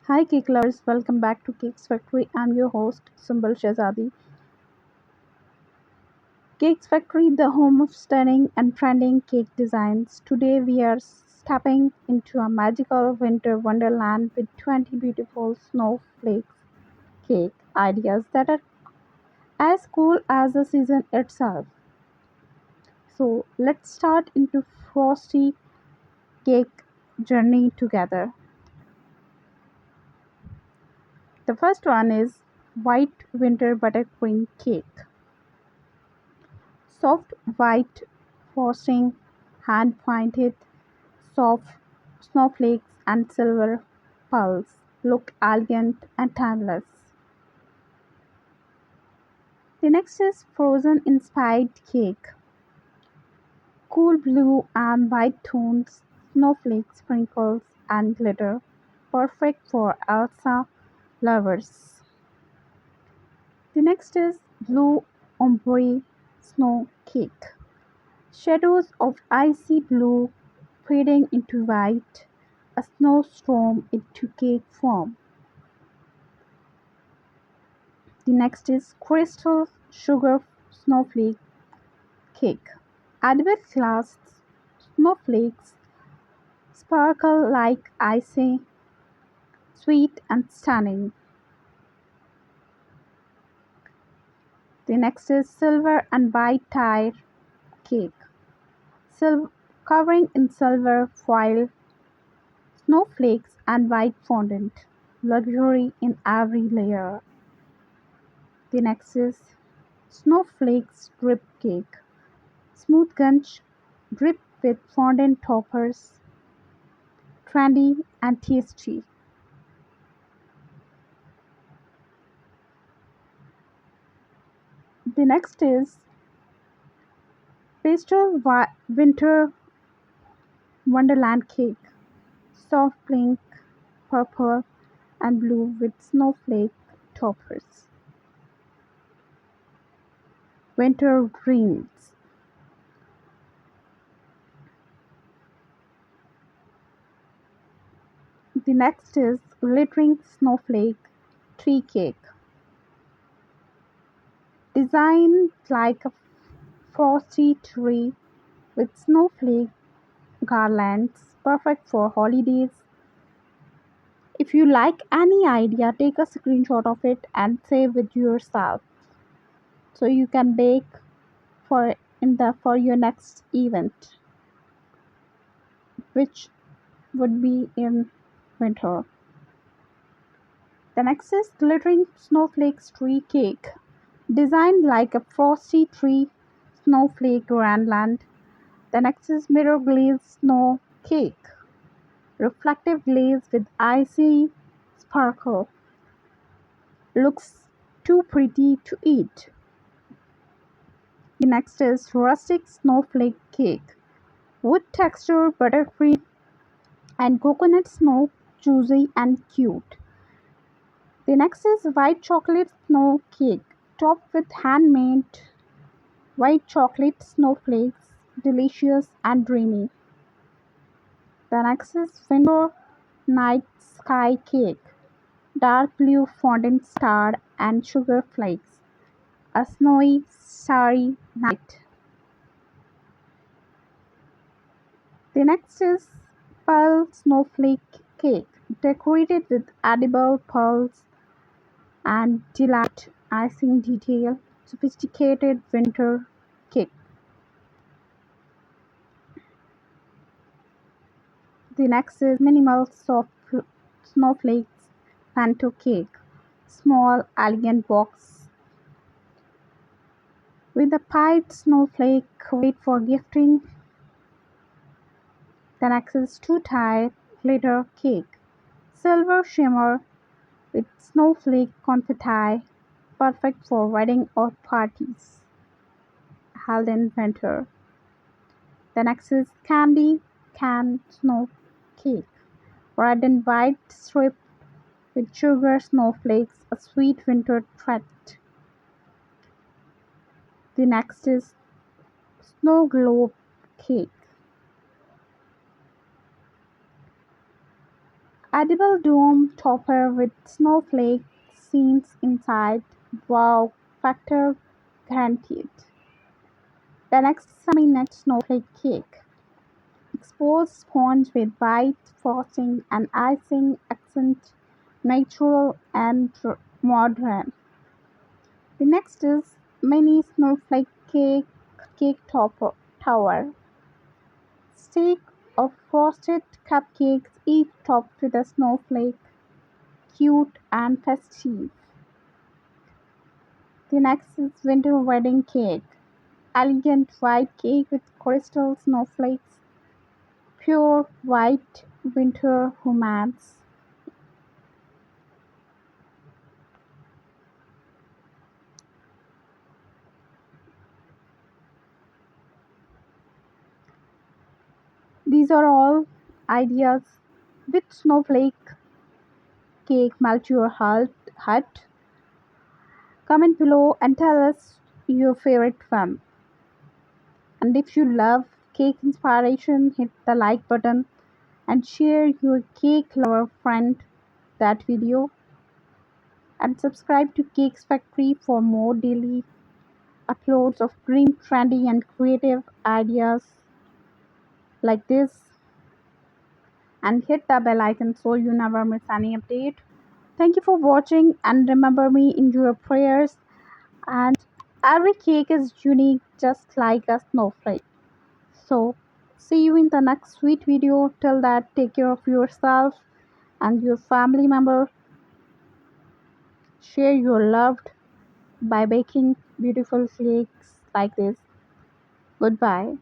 Hi cake lovers, welcome back to Cakes Factory. I'm your host Sumbal Shahzadi. Cakes Factory, the home of stunning and trending cake designs. Today we are stepping into a magical winter wonderland with 20 beautiful snowflake cake ideas that are as cool as the season itself. So let's start into frosty cake journey together. The first one is white winter buttercream cake. Soft white frosting, hand-painted soft snowflakes and silver pearls look elegant and timeless. The next is frozen inspired cake. Cool blue and white tones, snowflake sprinkles and glitter. Perfect for Elsa lovers. The next is blue ombré snow cake. Shadows of icy blue fading into white, a snowstorm into cake form. The next is crystal sugar snowflake cake. Edible glass snowflakes sparkle like icy, sweet and stunning. The next is silver and white tire cake. Covering in silver foil, snowflakes and white fondant. Luxury in every layer. The next is snowflakes drip cake. Smooth gunge drip with fondant toppers. Trendy and tasty. The next is winter wonderland cake. Soft pink, purple and blue with snowflake toppers. Winter dreams. The next is glittering snowflake tree cake. Designed like a frosty tree with snowflake garlands, perfect for holidays. If you like any idea, take a screenshot of it and save it yourself so you can bake for your next event, which would be in winter. The next is glittering snowflakes tree cake. Designed like a frosty tree snowflake grandland. The next is mirror glaze snow cake. Reflective glaze with icy sparkle. Looks too pretty to eat. The next is rustic snowflake cake. Wood texture, buttercream, and coconut snow, juicy and cute. The next is white chocolate snow cake, topped with handmade white chocolate snowflakes, delicious and dreamy. The next is winter night sky cake, dark blue fondant star and sugar flakes, a snowy starry night. The next is pearl snowflake cake, decorated with edible pearls and delight icing detail, sophisticated winter cake. The next is minimal soft snowflakes panto cake, small elegant box with a piped snowflake great for gifting. The next is two-tier glitter cake, silver shimmer with snowflake confetti, perfect for wedding or parties held in winter. The next is candy can snow cake, red and white strip with sugar snowflakes, a sweet winter treat. The next is snow globe cake, Edible dome topper with snowflake scenes inside. Wow factor guaranteed. The next semi-nut snowflake cake. Exposed sponge with white frosting and icing accent natural and modern. The next is mini snowflake cake tower. Stack of frosted cupcakes, each topped with a snowflake, cute and festive. The next is winter wedding cake. Elegant white cake with crystal snowflakes, pure white winter romance. These are all ideas. Which snowflake cake melt your heart? Comment below and tell us your favorite one. And if you love cake inspiration, hit the like button and share your cake lover friend that video, and subscribe to Cakes Factory for more daily uploads of dream trendy and creative ideas like this, and hit the bell icon so you never miss any update. Thank you for watching and remember me in your prayers, and every cake is unique just like a snowflake. So see you in the next sweet video. Till that, take care of yourself and your family member. Share your loved by baking beautiful cakes like this. Goodbye.